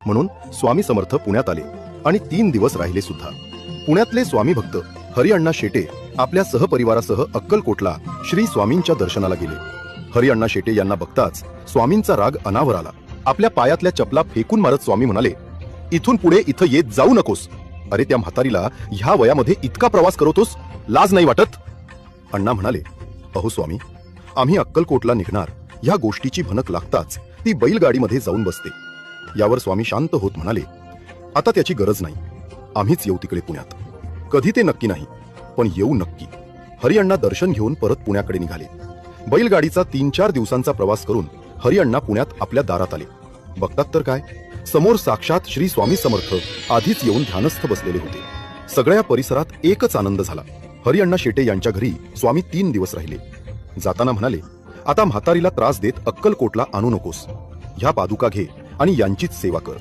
म्हणून स्वामी समर्थ पुण्यात आले आणि 3 दिवस राहिले सुद्धा. पुण्यातले स्वामी भक्त हरिअण्णा शेटे आपल्या सहपरिवारासह अक्कलकोटला श्री स्वामींच्या दर्शनाला गेले. हरिअण्णा शेटे यांना बघताच स्वामींचा राग अनावर आला. आपल्या पायातल्या चपला फेकून मारत स्वामी म्हणाले, इथून पुढे इथं येत जाऊ नकोस. अरे त्या म्हातारीला ह्या वयामध्ये इतका प्रवास करतोस, लाज नाही वाटत? अण्णा म्हणाले, अहो स्वामी, आम्ही अक्कलकोटला निघणार ह्या गोष्टीची भनक लागताच ती बैलगाडीमध्ये जाऊन बसते. यावर स्वामी शांत होत म्हणाले, आता त्याची गरज नाही, आम्हीच येऊ तिकडे पुण्यात. कधी ते नक्की नाही, पण येऊ नक्की. हरिअण्णा दर्शन घेऊन परत पुण्याकडे निघाले. बैलगाडीचा 3-4 दिवसांचा प्रवास करून हरिअण्णा पुण्यात आपल्या दारात आले. बघतात तर काय, समोर साक्षात श्री स्वामी समर्थ आधीच येऊन ध्यानस्थ बसलेले होते. सगळ्या परिसरात एकच आनंद झाला. हरिअण्णा शेटे यांच्या घरी स्वामी 3 दिवस राहिले. जाताना म्हणाले, आता म्हातारीला त्रास देत अक्कलकोटला आणू नकोस. ह्या पादुका घे आणि यांचीच सेवा कर.